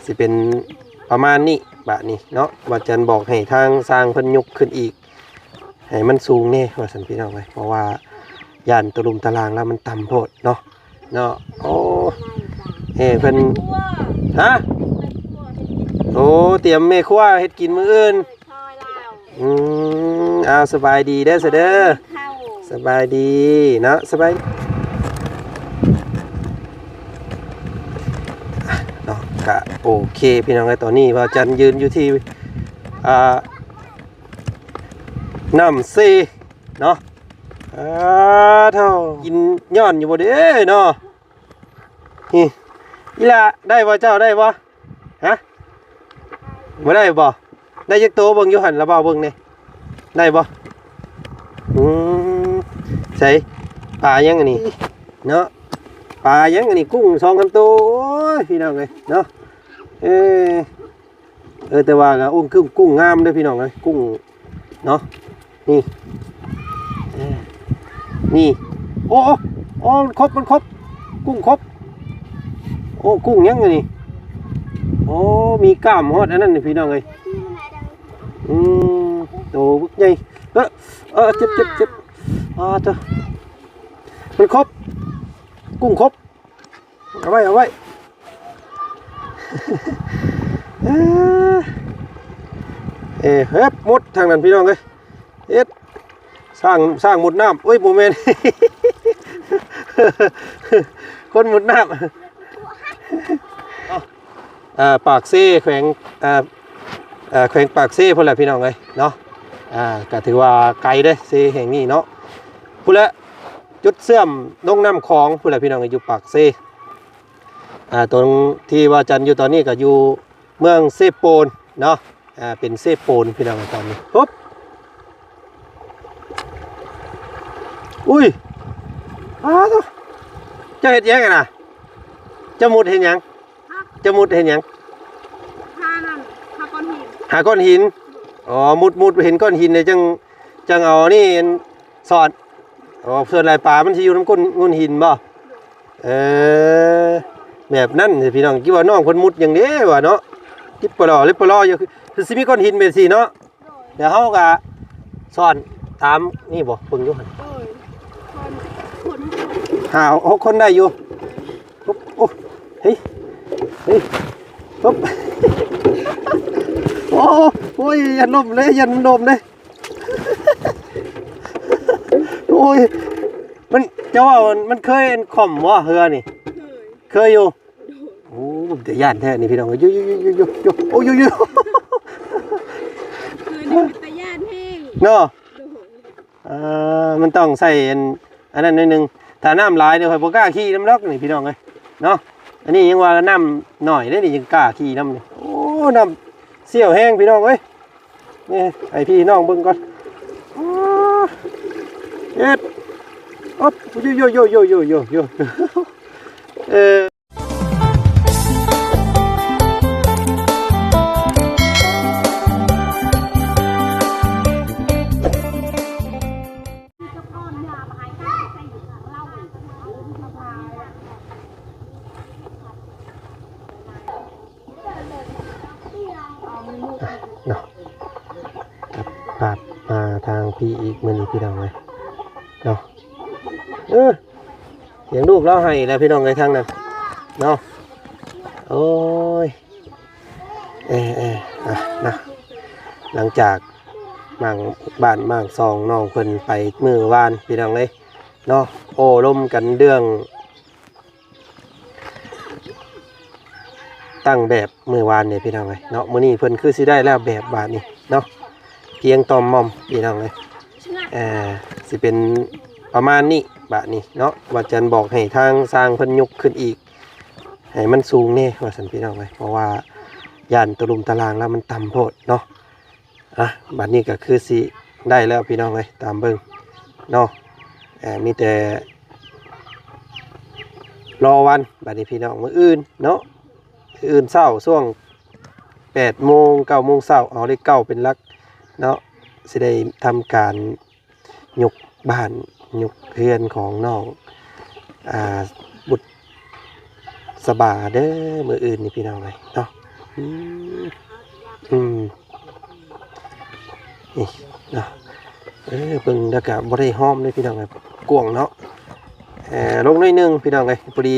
สิเป็นประมาณนี้บะนี้เนาะว่าจันบอกให้ทางสร้างเพิ่นยกขึ้นอีกให้มันสูงแน่ว่าซั่นพี่น้องเอ้ยเพราะว่าย่านตะลุมตารางแล้วมันต่ำโพดเนาะโอ้เพิ่นฮะโอ้เตรียมแม่ครัวเฮ็ดกินมื้ออื่นสบายดีเด้อเด้อสบายดีเนาะสบายเนาะก็โอเคพี่น้องไอ้ตอนนี้ว่าจันยืนอยู่ที่น้ำซีเนาะเท่ากินย้อนอยู่บ่เด้เนาะนี่อีละได้บ่เจ้าได้บ่ฮะบ่ได้บ่ได้จักโตเบิ่งอยู่หั่นละบ่เบิ่งนี่ได้บ่ใส่ปลายังอันนี้เนาะปลายังอันนี้กุ้ง2-3ตัวโอ้ยพี่น้องเอ้ยเนาะแต่ว่าก็กุ้งงามเด้อพี่น้องเอ้ยกุ้งเนาะนี่โอ้มันครบกุ้งครบโอ้กุ้งยังไงนี่โอ้มีกล้ามฮอดอันนั้นนี่พี่น้องเอ้ยโตบึกใหญ่เจ็บเจ้ามันครบกุ้งครบเอาไว้เฮ็ดหมดทางนั้นพี่น้องเอ้ยเฮ็ดสร้างหมดน้ำโอ้ยโมเมนต์ คนหมดน้ำปากเซ่แขวงปากเซ่พุ่นแหละพี่น้องเลยเนาะก็ถือว่าไกลเด้เซ่แห่งนี้เนาะพุ่นละจุดเสื่อมน้องน้ำคลองพุ่นแหละพี่น้องอยู่ปากเซ่ตรงที่ว่าจันอยู่ตอนนี้ก็อยู่เมืองเซโปนเนาะเป็นเซโปนพี่น้องตอนนี้ปุ๊บอุ้ยจะเห็นยังไงนะจะมุดเห็นยังหาก้อนหินอ๋อมุดเห็นก้อนหินเลยจังเอานี่สอดส่วนลายปลามันที่อยู่น้ำก้นหินบ่แบบนั้นพี่น้องคิดว่าน้องคนมุดอย่างนี้ว่ะเนาะคิดปลอเล็บปลออยู่คือสิมีก้อนหินเป็นสิเนาะเดี๋ยวเขาก็สอนตามนี่บ่เพิ่งอยู่6 คนได้อยู่ปุ๊บโอ้เฮ้ยปุ๊บโอ้ยยันนมเลยโอ้ยมันจะว่ามันเคยข่มว่าเฮือนี่เคยอยู่โอ้เดี๋ยวย่านแท้นี่พี่น้องโอ้ยตะย่านแห้งเนาะมันต้องใส่อันนั้นนิดนึงถ้าน้ำลายเดี๋ยวคอยโบกล้าขี่น้ำล็อกนี่พี่น้องเลยเนาะอันนี้ยังว่าน้ำหน่อยได้นี่ยังกล้าขี่น้ำนี่โอ้น้ำเสี่ยวแห้งพี่น้องเอ้ยนี่ไอพี่น้องเบิ่งก่อนเอ็ดโยเนาะภาพมาทางพี่อีกมือนี้พี่น้องเลยเนาะเสียงลูกเล่าให้แล้วพี่น้องเลยทางนั้นเนาะโอ้ยนะหลังจากบ้านซองน้องเพิ่นไปมือวานพี่น้องเลยเนาะโอ้ล่มกันเรื่องตั้งแบบมือวานเนี่ยพี่น้องเลยเนาะมื้อนี้เพิ่นคือสิได้แล้วแบบบาทนี่เนาะเพียงตอมมอมพี่น้องเลยสิเป็นประมาณนี้บาทนี่เนาะว่าจันบอกให้ทางสร้างเพิ่นยกขึ้นอีกให้มันสูงแน่ว่าซั่นพี่น้องเลยเพราะว่าย่านตะลุมตารางแล้วมันต่ำโพดเนาะบาทนี้ก็คือสิได้แล้วพี่น้องเลยตามเบิ่งเนาะมีแต่รอวันบาทนี้พี่น้องมื้ออื่นเนาะอื่นเช้าช่วง8 โมง 9 โมงเช้าเอาเลข9เป็นหลักเนาะสิได้ทำการยกบ้านยกเรือนของน้องบุตร สบายเด้อมื้ออื่นนี่พี่น้องเอ้ยเนาะอืมอืมนี่เนาะเพิ่งแล้วก็บ่ได้หอมเลยพี่น้องเอ้ยกวางเนาะลงหน่อยนึงพี่น้องเอ้ยพอดี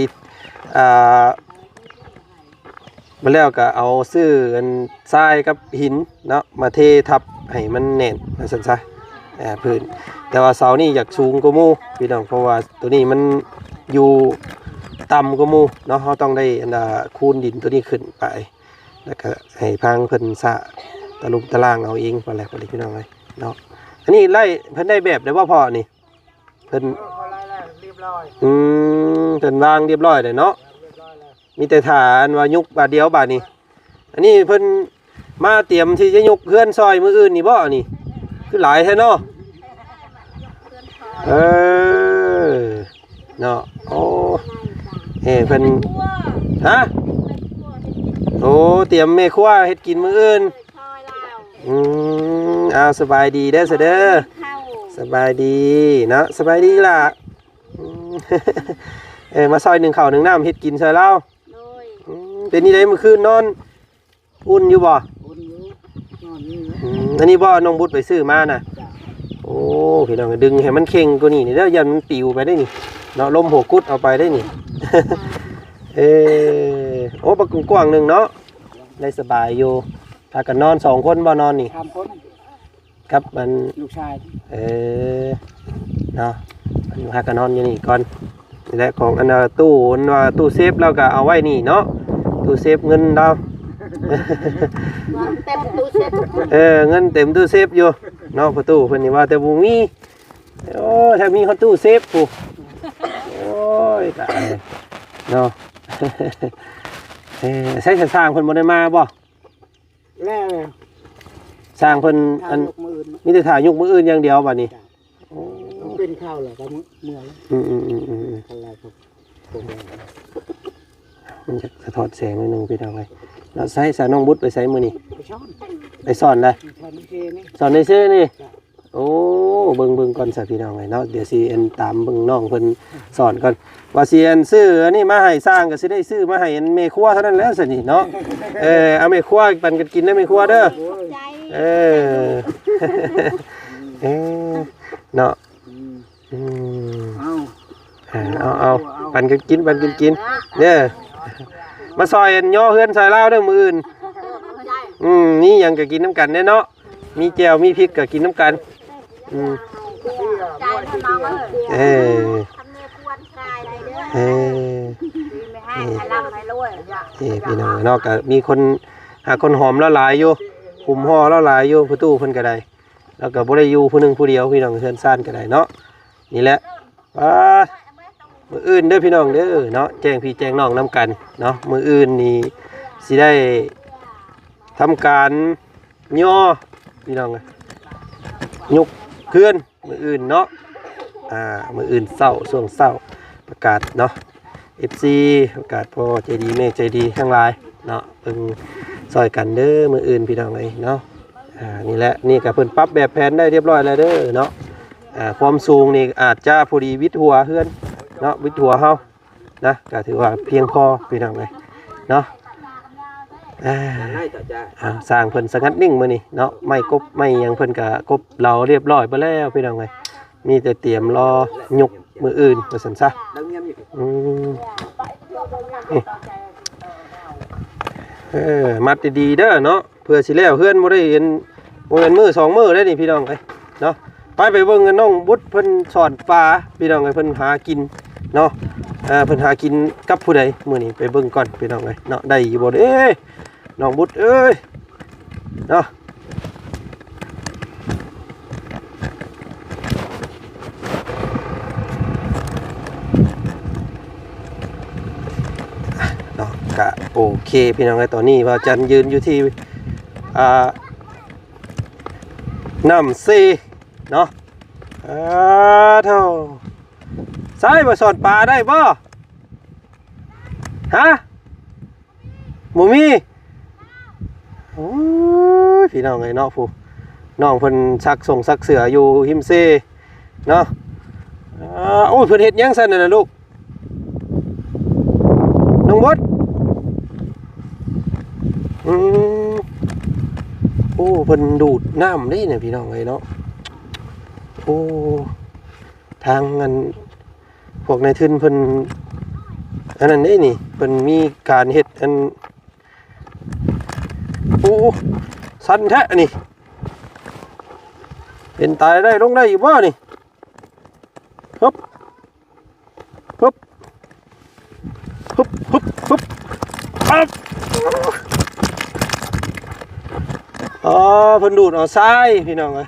มาแล้วก็เอาซื้ออันทรายกับหินเนาะมาเททับให้มันแน่นว่าซั่นซะพื้นแต่ว่าเสานี่อยากสูงกว่าหมู่พี่น้องเพราะว่าตัวนี้มันอยู่ต่ำกว่าหมู่เนาะเฮาต้องได้อันคูณดินตัวนี้ขึ้นไปแล้วก็ให้พังเพิ่นสะตะลุมตะล่างเอาเองว่าแหละพอดีพี่น้องเอ้ยเนาะอันนี้ไล่เพิ่นได้แบบได้บ่พอนี่เพิ่นเรียบร้อยเพิ่นวางเรียบร้อยเลยเนาะมีแต่ฐานว่ายุกบาทเดียวบาทนี้อันนี้เพิ่นมาเตรียมที่จะยุกเพื่อนซอยมื้ออื่นนี่บ่นี่คือหลายแท้เนาะเนาะโอ้เพิ่นฮะโอ้เตรียมแม่ครัวเฮ็ดกินมื้ออื่นเอาสบายดีเด้อเสด้อสบายดีเนาะสบายดีล่ะมาซอยหนึ่งข้าวหนึ่งน้ำเฮ็ดกินซอยเล่าเป็นนี่ได้เมื่อคืนนอนอุ่นอยู่บ่อันนี้บ่น้องบุตรไปซื้อมาน่ะโอ้พี่น้องดึงให้มันเข่งกว่านี้นี่แล้วยันมันปิวไปได้นี่เนาะลมหัวกุดเอาไปได้นี่โอ้ปากกว้างหนึ่งเนาะได้สบายอยู่พากันนอน2 คนบ่นอนนี่3 คนครับมันลูกชายเนาะพากันนอนอยู่นี่ก่อนนี่แหละของอันตู้ว่าตู้เซฟเราก็เอาไว้นี่เนาะตู้เซฟเงินเราเต็มตู้เซฟเงินเต็มตู้เซฟอยู่เนาะประตูเพิ่นนี่ว่าแต่บ่มีโอ้ถ้ามีเขาตู้เซฟปุ๊โอ้ยตายเนาะใช้สร้างเพิ่นบ่ได้มาบ่แล้วสร้างเพิ่นอันมีแต่ถ่ายยกมืออื่นอย่างเดียวบัดนี้เป็นข้าวเหรอครับเมื่ออะไรครับมันจะสะท้อนแสงนิดนึงพี่น้องเลยเราใส่สาน้องบุตรไปใส่มือนี่ไปสอนเลยสอนในเสื้อนี่โอ้เบิ่งก่อนสักพี่น้องเลยเนาะเดี๋ยวซีเอ็นตามเบิ่งน้องเพิ่นสอนก่อนว่าซีเอ็นซื้ออันนี้มาให้สร้างก็สิได้ซื้อมาให้อันเมฆัวเท่านั้นแล้วสินี่เนาะเอาเมฆัวปันกันกินได้เมฆัวเด้อเนาะเอาปันกันกินเนี่ยมาซอยย่อเฮือนซอยเล่าเด้อมืออื่นนี่ยังก็กินน้ำกันเนาะมีแจ่วมีพริกก็กินน้ำกันพี่น้องนอกจากมีคนหาคนหอมละลายอยู่คุมห่อละลายอยู่ประตูเพิ่นก็ได้แล้วก็บ่ได้อยู่ผู้หนึงผู้เดียวพี่น้องเฮือนซ่านก็ได้เนาะนี่แหละมื้ออื่นเด้อพี่น้องเด้อเนาะแจ้งพี่แจ้งน้องนํกันเนาะมื้ออื่นนี่สิได้ทำการย่อพี่น้องยกเพื่อนมื้ออื่นเนาะมื้ออื่นเช้าช่วงเช้าประกาศเนาะ FC ประกาศพ่อใจดีแม่ใจดีทั้งหลายเนาะเพิ่นซอยกันเด้อมื้ออื่นพี่น้องเอ้ยเนาะนี่แหละนี่ก็เพิ่นปรับแบบแผนได้เรียบร้อยแล้วเด้อเนาะความสูงนี่อาจจะพอดีวิดหัวเฮือนเนาะวิดหัวเฮานะก็ถือว่าเพียงพอพี่น้องเลยเนาะสร้างเพิ่นสงัดนิ่งมื้อนี้เนาะไม่กบไม่ยังเพิ่นก็กบเราเรียบร้อยไปแล้วพี่น้องเลยมีแต่เตรียมรอยกมื้ออื่นว่าซั่นซะมัดดีๆเด้อเนาะเพื่อสิแล้วเฮือนบ่ได้เห็นบ่แม่นมื้อ2มื้อได้นี่พี่น้องเอ้ยเนาะไปเบิ่งกันน้องบุตรเพิ่นสอนปลาพี่น้องเอ้ยเพิ่นหากินเนาะเพิ่นหากินกับผู้ใดมื้อนี้ไปเบิ่งก่อนพี่น้องเอ้ยเนาะได้อยู่บ่เอ้ยน้องบุตรเอ้ยเนาะก็โอเคพี่น้องเอ้ยตอนนี้ว่าจันยืนอยู่ที่น้ำซีเนาะเท่าใส่มาสอดปลาได้บ่ฮะหมูมีโอ้ยพี่น้องไงเนาะผู้น้องเพิ่นซักส่งซักเสืออยู่หิมเซเนาะโอ้ยเพิ่นเฮ็ดยังซั่นน่ะลูกน้องบด อืมโอ้เพิ่นดูดน้ำได้เนี่ยพี่น้องเอ้ยเนาะโอ้ทางอันพวกนายทุนเพิ่นอันนั้นได้นี่เพิ่นมีการเฮ็ดอันโอ้สั่นแท้นี่เป็นตายได้ลงได้อยู่บ่นี่ฮึบฮึบฮึบฮึบฮึบอ๊บอ๋อเพิ่นดูดเอาทรายพี่น้องเอ้ย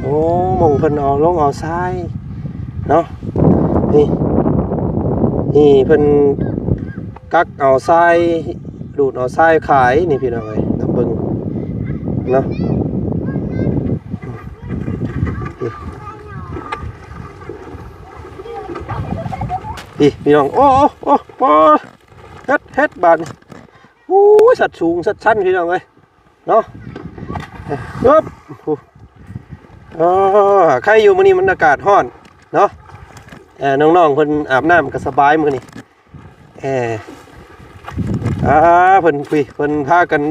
โอ้มองเพิ่นเอาลงเอาทรายเนาะนี่เพิ่นกักเอาทรายดูดเอาทรายขายนี่พี่น้องเอ้ยน้ำเบิ่งเนาะพี่น้องโอ้เฮ็ดบาดนี่โอ้ยสัตว์สูงสัตว์ชั้นพี่น้องเอ้ยเนาะปึ๊บใครอยู่มื้อนี้มันอากาศร้อนเนาะน้องๆเพิ่นอาบน้ำก็สบายมื้อนี้เพิ่นพากัน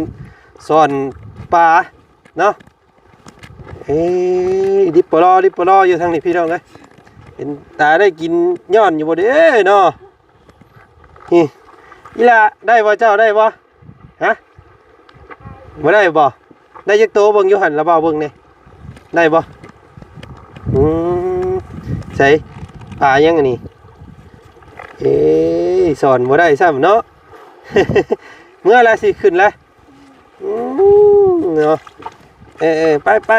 สอนปลาเนาะดิบปลออยู่ทางนี้พี่น้องเอ้ยเป็นตาได้กินย้อนอยู่บ่เด้เนาะนี่อีหล่ะได้บ่เจ้าได้บ่ฮะบ่ได้บ่ได้จักโตเบิ่งอยู่หั่นละบ่เบิ่งนี่ได้บ่ใส่ปลายังอันนี้สอนบ่ได้ซ้ำเนาะ เมื่อไรสิขึ้นแล้วเนาะไป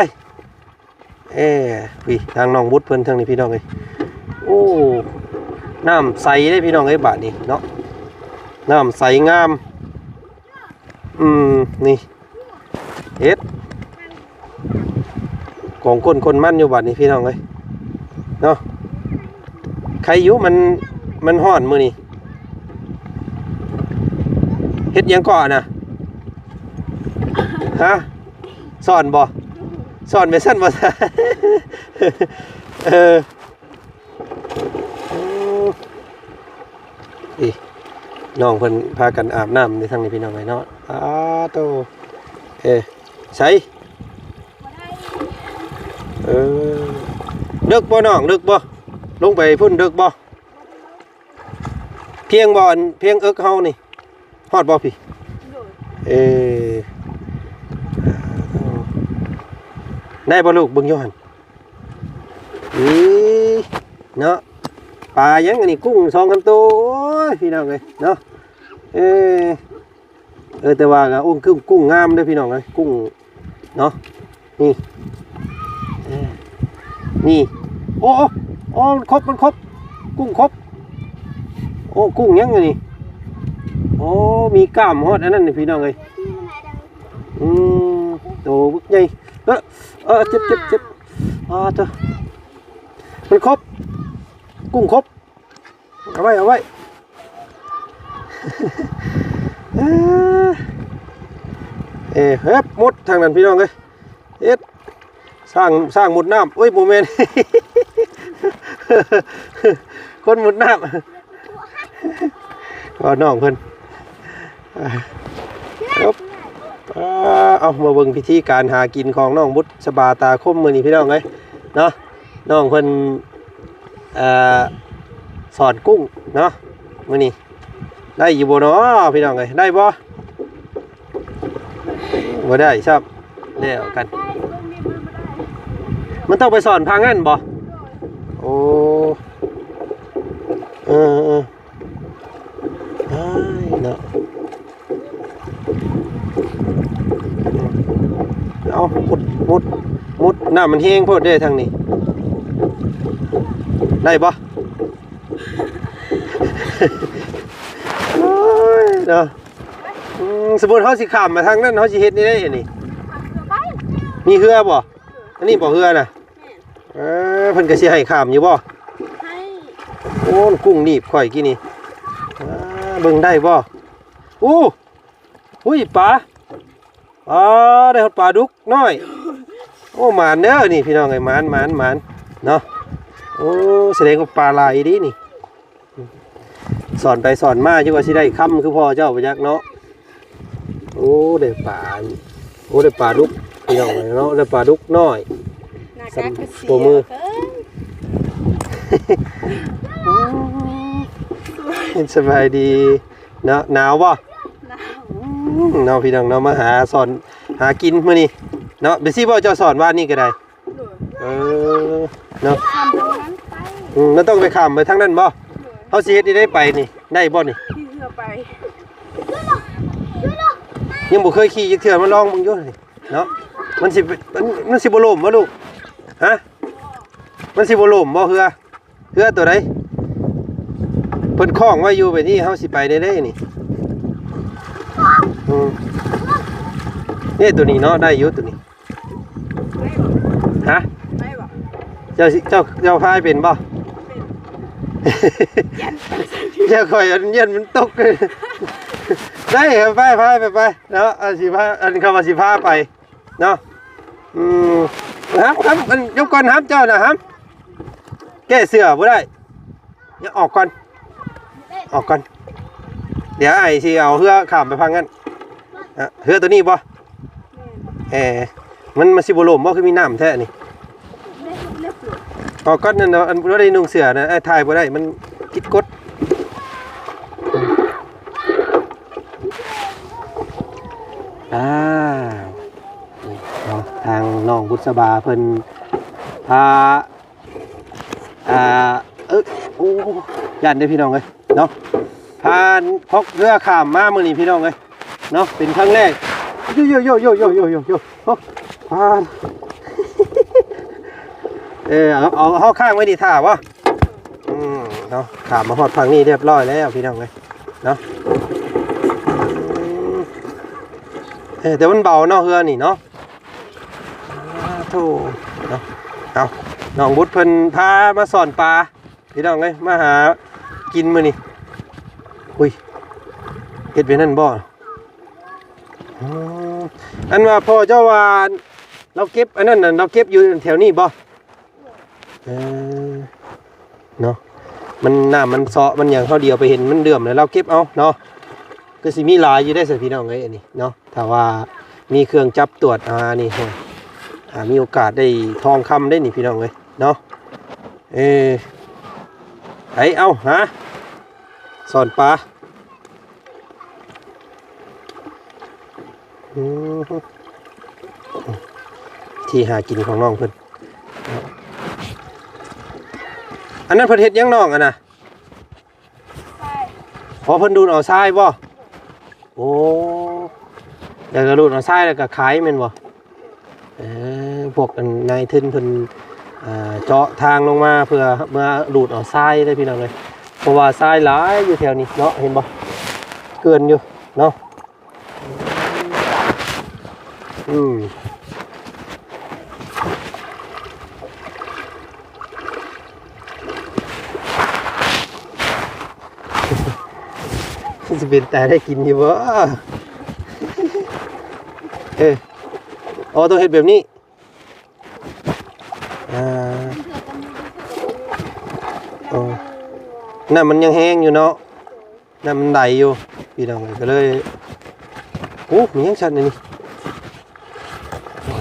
พี่ทางน้องบุตรเพิ่นทางนี้พี่น้องเอ้ยโอ้น้ำใสได้พี่น้องเอ้ยบาดนี้เนาะน้ำใสงามนี่เฮ็ดของคนมั่นอยู่บาดนี้พี่น้องเอ้ยเนาะใครอยู่มันฮ้อนมื้อนี้เฮ็ดยังก่อนนะฮะสอนบ่สอนไปสั้นบ่ น้องเพิ่นพากันอาบน้ำในทางนี้พี่น้องไว้เนาะโตใส่ดึกบ่น้องดึกบ่ลงไปพุ่นดึกบ่เพียงบ่เพียงเอิกเฮานี่ฮอดบ่พี่ได้บ่ลูกเบิ่งอยู่หั่นเนาะปลายังอันนี้กุ้ง2 คำโตโอ้ยพี่น้องเอ้ยเนาะแต่ว่าก็กุ้งงามเด้อพี่น้องเอ้ยกุ้งเนาะนี่โอ้มันครบกุ้งครบโอ้กุ้งยังไงนี่โอ้มีกล้ามฮอดอันนั้นนี่พี่น้องเอ้ยโตบึกใหญ่เจ็บเจ้ามันครบกุ้งครบเอาไว้เฮ็ดหมดทางนั้นพี่น้องเอ้ยเฮ็ดสร้างหมดน้ำโอ้ยโมเมนต์ คนหมดน้ำก็น้องเพิ่นเอามาเบิ่งพิธีการหากินของน้องบุตรสบาตาคมมื้อนี้พี่น้องเอ้ยเนาะน้องเพิ่นสอนกุ้งเนาะมื้อนี้ได้อยู่บ่เนาะพี่น้องเอ้ยได้บ่ได้ครับแล้วกันมันต้องไปสอนพางั้นบ่โอ้เนาะเอามุดน้ำมันแห้งโพดได้ทางนี้ได้บ่เนาะสมมุติเขาสิข้ามมาทางนั้นเขาสิเฮ็ดนี่ได้นี่มีเรือบ่อันนี้บ่เรือน่ะเพิ่นก็สิให้ข้ามอยู่บ่ให้โอ้กุ้งหนีบข่อยกี่นี่เบิ่งได้บ่อุ้ยปลาได้ฮอดปลาดุกน้อยโอ้หมานเด้อนี่พี่น้องไอ้หมานเนาะโอ้แสดงว่าปลาหลายดีนี่สอนไปสอนมาจังว่าสิได้ค่ำคือพ่อเจ้าบ่จักเนาะ โอ้ได้ปลาโอ้ได้ปลาดุกพี่น้องเนาะได้ปลาดุกน้อย หน้ากากเสีย ตัวมือ เอ้ย สบายดีเนาะหนาวบ่เนาะพี่น้องเนาะมาหาสอนหากินมื้อนี้เนาะเบซี่บ่เจ้าสอนว่านี่ก็ได้เออเนาะ ทำตรงนั้นไป มันต้องไปข้ามไปทางนั้นบ่เฮาสิเฮ็ดได้ไปนี่ได้บ่นี่ ที่เรือไป ยังบ่เคยขี่จักเทื่อมาลองมึงอยู่นี่เนาะมันสิบ่ล่มบ่ลูกฮะมันสิบ่ล่มบ่เรือตัวใดเพิ่นคล้องไว้อยู่แบบนี้เฮาสิไปได้นี่นี่ตัวนี้เนาะได้อยู่ตัวนี้ ไม่บอก ฮะ ไม่บอก เจ้าพายเป็นบ่ ยัน เจ้าคอยอันเย็นมันตกเลยได้ครับไปเนาะอันสิพาอันคำว่าสิพาไปเนาะครับอันยกก่อนครับเจ้านะครับแก้เสือบ่ได้อย่าออกก่อนเดี๋ยวไอ้สิเอาเรือข้ามไปพังกันเรือตัวนี้บ่มันสิบ่ล่มบ่คือมีน้ำแท้นี่ออกก่อนนั่นอันบ่ได้นุ่งเสือนะไอ้ถ่ายบ่ได้มันคิดกดทางน้องบุษบาเพิ่นพาโอ้ยันได้พี่น้องเลยเนาะพาพกเรือข้ามมามื้อนี้พี่น้องเลยเนาะเป็นครั้งแรกโยพาเอาข้างไว้ดีท่าวะเนาะข้ามมาฮอดฝั่งนี้เรียบร้อยแล้วพี่น้องเลยเนาะแต่มันเบาเนาะเรือนี่เนาะโธ่เนาะเอาน้องบุตรเพิ่นพามาสอนปลาพี่น้องเอ้ยมาหากินมื้อนี่อุ้ยเฮ็ดไว้นั่นบ่อันว่าพ่อเจ้าว่าเราเก็บอันนั้นน่ะเราเก็บอยู่แถวนี้บ่เนาะมันน้ำมันเซาะมันอย่างเฮาเดียวไปเห็นมันเดือมแล้วเราเก็บเอาเนาะก็สิมีหลายอยู่ได้สิพี่น้องเอ้ยอันนี้เนาะถ้าว่ามีเครื่องจับตรวจนี่มีโอกาสได้ทองคำได้นี่พี่น้องเลยเนาะเอาฮะสอนปลาที่หากินของน้องเพิ่นอันนั้นเพิ่นเฮ็ดยังน้องอ่ะนะพอเพิ่นดูเอาทรายบ่โอ้แล้วก็ดูเอาทรายแล้วก็ขายแม่นบ่พวกนายทุนเพิ่นเจาะทางลงมาเพื่อมาดูดเอาทรายได้พี่น้องเลยเพราะว่าทรายหลายอยู่แถวนี้เนาะเห็นบ่เกินอยู่เนาะจะเป็นแต่ได้กินอยู่บ่ต้องเฮ็ดแบบนี้น่ะมันยังแห้งอยู่เนาะน่ะมันไหลอยู่พี่น้องก็เลยโอ้มียังชัดนี่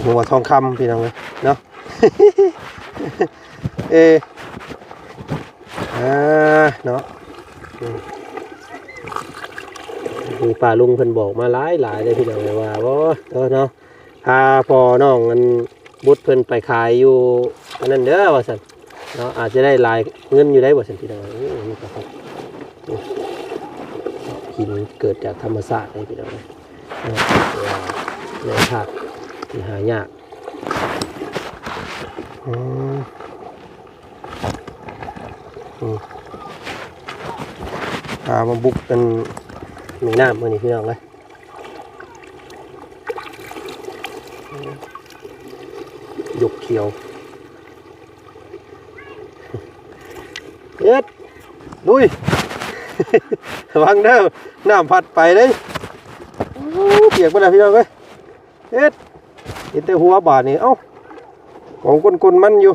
หัวทองคำพี่น้องเลยเนาะเนาะมีป่าลุงเพิ่นบอกมาหลายเลยพี่น้องเลยว่าเนาะพาพ่อน้องกันบุตรเพิ่นไปขายอยู่อันนั้นเด้อว่าซั่นเนาะอาจจะได้หลายเงินอยู่ได้บ่ซั่นพี่น้องนี่ก็ครับกินเกิดจากธรรมชาติเลยพี่น้องในภาคที่หายากพามาบุกกันมีน้ำมื้อนี้พี่น้องเลยหยกเขียวลุย ระวังเด้อน้ำพัดไปเลยเปียกไปแล้วพี่น้องเอ้ยเห็นแต่หัวบาดนี่เอ้าของก้นมันอยู่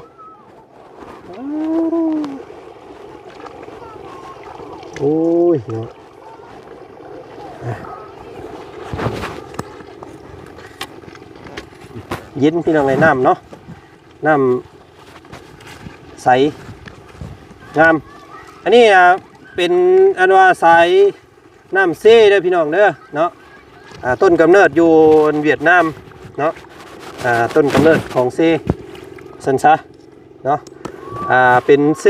โอ้ยเนาะ เย็นพี่น้องเลยน้ำเนาะน้ำใสงามอันนี้เป็นอันว่าสายน้ำเซ่เด้อพี่น้องเด้อเนาะต้นกำเนิดอยู่เวียดนามเนาะต้นกำเนิดของเซ่สันซะเนาะเป็นเ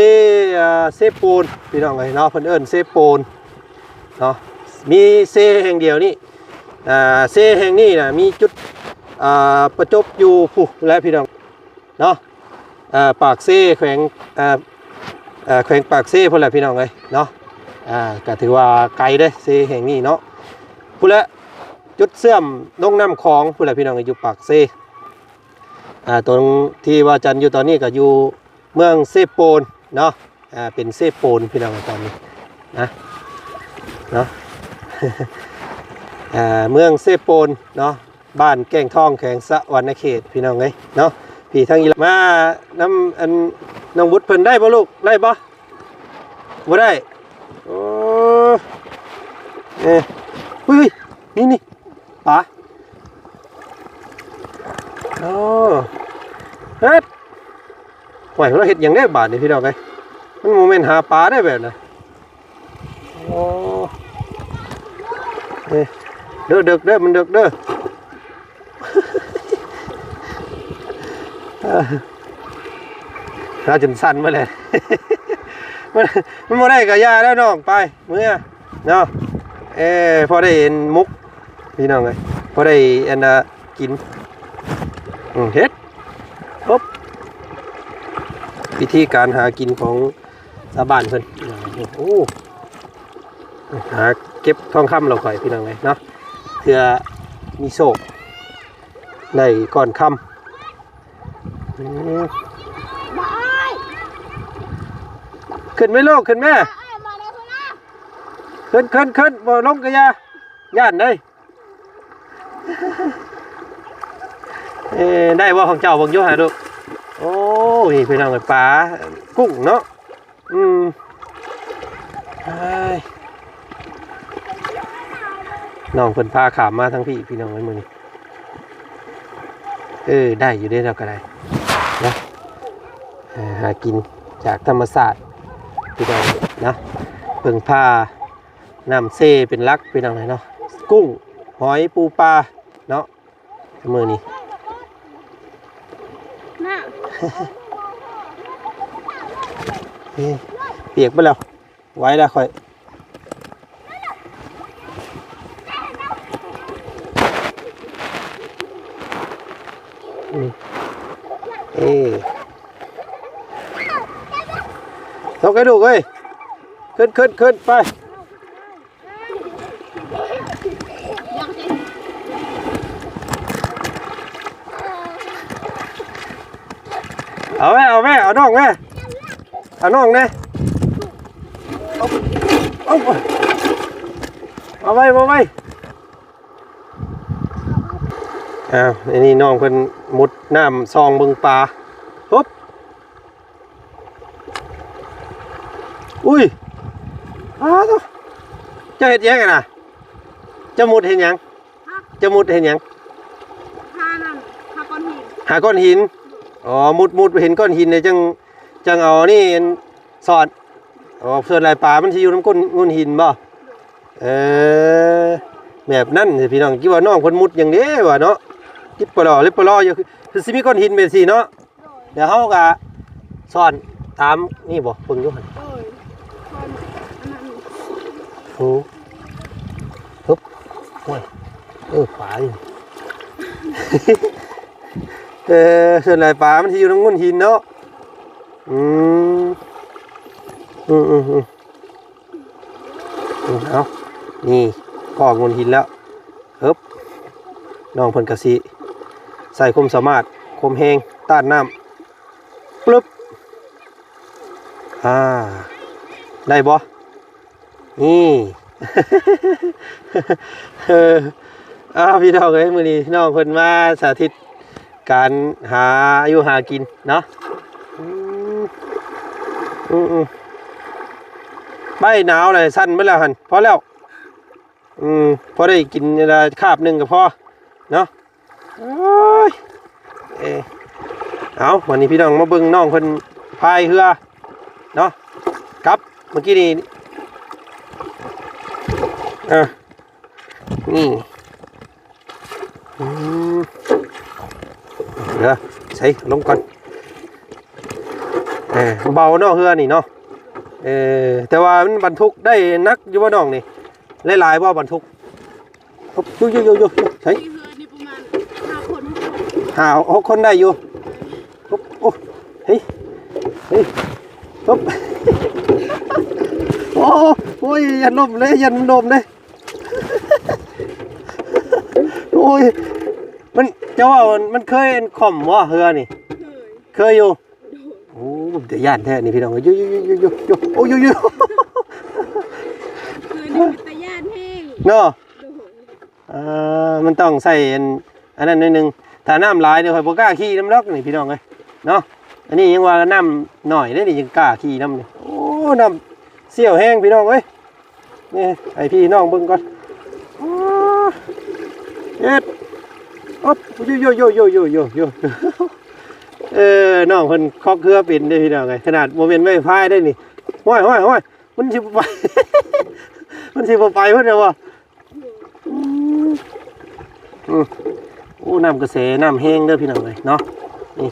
ซ่ปูนพี่น้องเลยเนาะเพิ่นเอิ้นเซ่ปูนเนาะมีเซ่แห่งเดียวนี่เซ่แห่งนี้นะมีจุดประจบอยู่ผู้และพี่น้องเนาะปากเซ่แขวงแขวงปากเซ่พุ่นแหละพี่น้องเลยเนาะก็ถือว่าไกลเด้เซ่แห่งนี้เนาะพุ่นละจุดเสื่อมลงน้ำคลองพุ่นแหละพี่น้องอยู่ปากเซ่ตรงที่ว่าจันอยู่ตอนนี้ก็อยู่เมืองเซโปนเนาะเป็นเซโปนพี่น้องตอนนี้นะเนาะ เมืองเซโปนเนาะบ้านแก้งทองแขวงสะวรรณเขตพี่น้องเลยเนาะพี่ทั้งอีหลามาน้ำอันน้องบุตรเพิ่นได้บ่ลูกได้บ่บ่ได้โอ้เฮ้ยนี่ป๋าโอ้เฮ็ดไหวเราเฮ็ดหยังได้บาทนี่พี่น้องเอ้ยมันโมเมนต์หาปลาได้แบบน่ะโอ้เด้อเด้อมันเด้อเราจนสั่นมาเลย มันบ่ได้กับยาแล้วน้องไปเมื่อเนาะพอได้เห็นมุกพี่น้องเลยพอได้อันกินเฮ็ดปุ๊บวิธีการหากินของชาวบ้านเพิ่นโอ้หาเก็บทองคำเราค่อยพี่น้องเลยเนาะเพื่อมีโชคได้ก่อนค่ำขึ้นไหมลูกขึ้นแม่ขึ้นบ่ลงกะยาย่านได้ได้ว่าของเจ้าบังโยหาดูโอ้ยพี่น้องปลากุ้งเนาะน้องเพิ่นพาขามมาทั้งพี่น้องไว้มื้อนี้ได้อยู่ได้แล้วก็ได้นะหากินจากธรรมศาสตร์พี่น้องนะเพิ่งพาน้ำเซ่เป็นลักพี่น้องเลยเนาะกุ้งหอยปูปลาเนาะมือนี้เปียกไปแล้วไว้แล้วค่อยเอากระดูกเอ้ยขึ้นไปเอาแม่เอาน้องแม่เอาน้องเนี่ยเอาไว้อันนี้น้องเพิ่นมุดน้ำซองบึงปลาปุ๊บอุ้ยจะเห็นยังไงนะจะมุดเห็นยังหาก้อนหินอ๋อมุดเห็นก้อนหินเลยจังเอานี่สอดส่วนลายปลามันจะอยู่น้ำก้นหินบ่แบบนั่นสิพี่น้องคิดว่าน้องคนมุดอย่างนี้วะเนาะคิดปลอเล็บปลออยู่คือสิมีก้อนหินเป็นสิเนาะเดี๋ยวเขาก็สอนตามนี่บ่เพิ่งอยู่หั่นโอ้ปึ๊บโอ้ยปลาอยู่ส่วนลายปลามันจะอยู่น้ำก้นหินเนาะเอานี่พ่องนหินแล้วน้องเพิ่นกะสิใส่คมสามารถคมแหงต้านน้ำปึ๊บได้บ่นี่ พี่น้องเอ้ยมื้อนี้น้องเพิ่นมาสาธิตการหาอยู่หากินเนาะใบหนาวเลยสั้นไปแล้วหันพอแล้วพอได้กินคาบหนึ่งก็พอเนาะ เอาวันนี้พี่น้องมาเบิ่งน้องเพิ่นพายเรือเนาะครับเมื่อกี้นี่นี่เดี๋ยวใส่ลงก่อนเบาเนาะเรือนี่เนาะแต่ว่ามันบรรทุกได้นักอยู่บ่น้องนี่หลายๆบ่บรรทุกอยู่ใช่ ที่เฮือนี่ประมาณ5 คน6 คนได้อยู่โอ้เฮ้ยปุ๊บโอ้ยยันลมเลยโอ้ยมันจะว่ามันเคยข่มว่าเฮือนี่เคยอยู่โอ้เดี๋ยวย่านแท้นี่พี่น้องอยู่โอ้ยคือนี่เป็นตะย่านแห้ง เนาะมันต้องใส่อันนั้นนิดนึงถ้าน้ำหลายเดี๋ยวค่อยบ่กล้าขี่น้ำล็อกนี่พี่น้องเอ้ยเนาะอันนี้ยังว่าน้ำหน่อยได้นี่ยังกล้าขี่น้ำนี่โอ้น้ำเสี่ยวแห้งพี่น้องเอ้ยนี่ไอพี่น้องเบิ่งก่อนเอ็ดอ๊บโยน้องเพิ่นคอกเครือเป็นได้พี่น้องเอ้ยขนาดโมเมนต์ไม่พายได้นี่ห้อยมันสิบ่ไป มันสิบ่ไปเพิ่นเด้อว่าโอ้น้ำกระแสน้ำแห้งเด้อพี่น้องเอ้ยเนาะนี่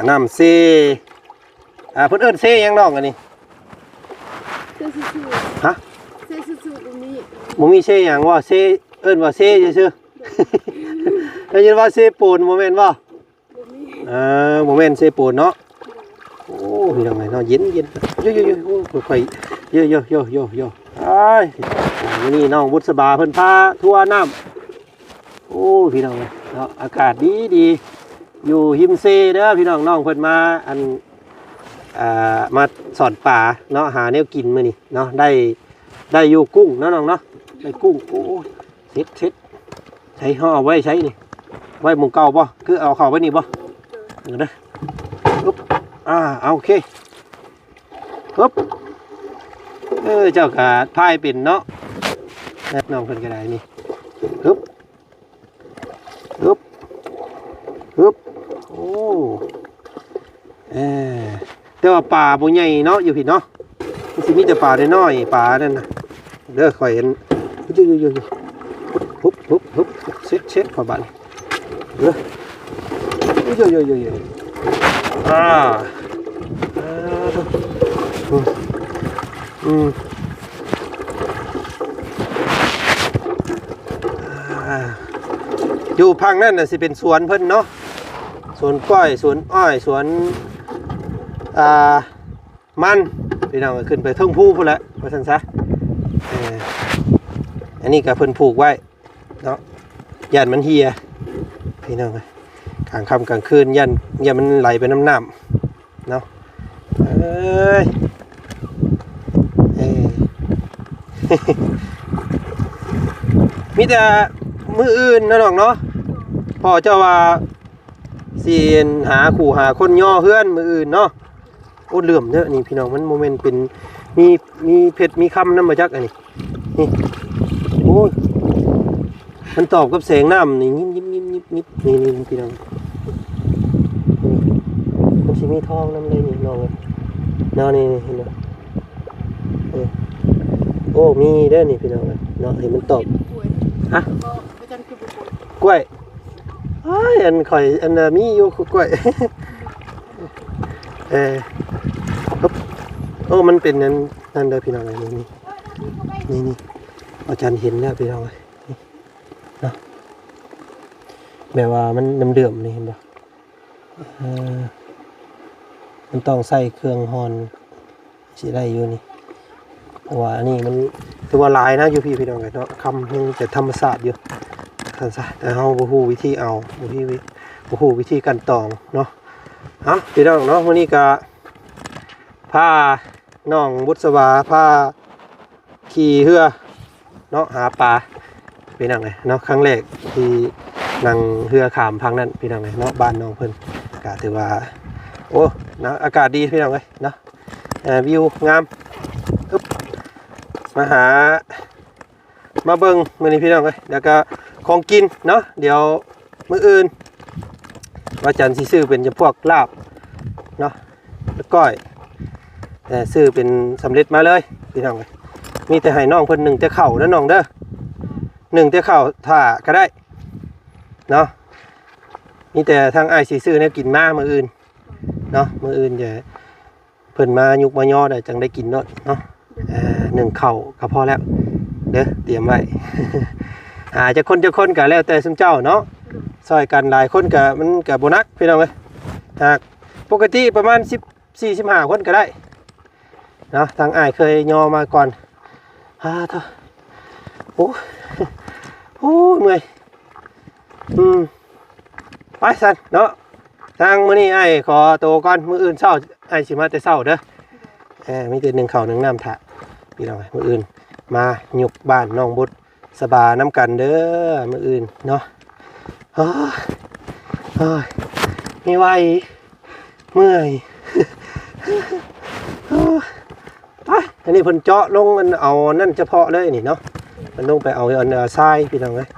น้ำเซเพิ่นเอิ้นเซหยังน้องอันนี้ เซซูซู ฮะ เซซูซูตรงนี้ บ่มีเซหยังว่าเซเอิ้นว่าเซซื่อๆได้ยินว่าเซปูนบ่แม่นบ่บ่แม่นเซปูนเนาะโอ้พี่น้องเอ้ยเนาะเย็นโอ้ค่อยๆโยอ้ายวันนี้น้องบุษบาเพิ่นพาทัวร์น้ำโอ้พี่น้องเนาะอากาศดีอยู่หิมเซเด้อพี่น้องเพิ่นมามาสอนป่าเนาะหาแนวกินมื้อนี้เนาะได้อยู่กุ้งเนาะน้องเนาะได้กุ้งโอ้เซ็ดใช้ห่อไว้ใช้นี่ไว้หมู่เก่าบ่คือเอาเข้าไว้นี่บ่เด้อปึ๊บเอาโอเคปึ๊บเจ้ากะพายเป็นเนาะน้องเพิ่นก็ได้นี่ปึ๊บโอ้แต่ว่าป่าบ่ใหญ่เนาะอยู่พี่เนาะมันสิมีแต่ป่าน้อยๆป่านั่นน่ะเด้อข่อยเห็นอยู่ปุ๊บเช็ดเข้าบ้านเด้ออยู่อยู่พังนั่นน่ะสิเป็นสวนเพิ่นเนาะสวนก้อยสวนอ้อยสวนมันพี่น้องขึ้นไปเทิงภูพุ่นแหละว่าซั่นซะอันนี้ก็เพิ่นผูกไว้เนาะย่านมันเหียพี่น้องกลางค่ำกลางคืนย่านมันไหลไปน้ำเนาะมีแต่มืออื่นนะน้องเนาะพ่อเจ้าว่าสิหาขู่หาคนย่อเฮือนมืออื่นเนาะโอ้เหลื่อมเด้อนี่พี่น้องมันโมเมนต์เป็นมีเผ็ดมีคำน้ำมาจักอันนี้นี่โอ้ยมันตอบกับแสงน้ำนี่ยิบนี่พี่น้องมันสิมีทองน้ำเลยนี่น้องเลยน้านี่เห็นไหมโอ้มีเด้อนี่พี่น้องเลยเนาะเห็นมันตอบฮะกล้วยอันข่อยอันมีอยู่กล้วยโอ้มันเป็นนั่นเด้อพี่น้องเลยนี่อาจารย์เห็นแล้วพี่น้องเลยนะแบบว่ามันน้ำเดือมนี่เห็นป่ะมันต้องใส่เครื่องฮอนสิได้อยู่นี่เพราะว่าอันนี้มันถือว่าลายนะอยู่พี่น้องเลยเนาะคำยังจะธรรมศาสตร์อยู่แต่เฮาบ่ฮู้วิธีเอาบ่ฮู้วิธีการตองเนาะพี่น้องเนาะวันนี้ก็พาน้องบุษบาพาขี่เรือเนาะหาปลาพี่น้องเลยเนาะครั้งแรกที่นั่งเรือขามพังนั้นพี่น้องเลยเนาะบ้านน้องเพิ่นก็ถือว่าโอ้นะอากาศดีพี่น้องเลยเนาะวิวงามมาเบิ่งมื้อนี้พี่น้องเลยแล้วก็ของกินเนาะเดี๋ยวมื้ออื่น ว่าจันสิซื้อเป็นจำพวกลาบเนาะแล้วก้อยซื้อเป็นสำเร็จมาเลยพี่น้องเลยมีแต่ให้น้องเพิ่น1แต่ข้าวนะน้องเด้อ1แต่ข้าวถ้าก็ได้เนาะมีแต่ทางอ้ายสิซื้อแนวกินมามื้ออื่นเนาะมื้ออื่นจะเพิ่นมายุกมาย่อได้จังได้กินเนาะ1ข้าวก็พอแล้วเด้อเตรียมไว้ จะคนก็แล้วแต่ซุมเจ้าเนาะซอยกันหลายคนก็มันก็บ่นักพี่น้องเอ้ยหากปกติประมาณ14-15คนก็ได้เนาะทางอ้ายเคยย่อมาก่อนเถอะโอ้เมื่อยไปสั่นเนาะทางมื้อนี้อ้ายขอตัวก่อนมื้ออื่นเช้าอ้ายสิมาแต่เช้าเด้อมีแต่1ข้าว1น้ำถ่าพี่น้องเอ้ยมื้ออื่นมาหยุกบ้านน้องบุตรสบายน้ำกันเด้อมื้ออื่นเนาะไม่ไหวเมื่อยไปอันนี้เพิ่นเจาะลงมันเอานั่นเฉพาะเลยนี่เนาะมันลงไปเอาอันทรายพี่น้องเอ้ย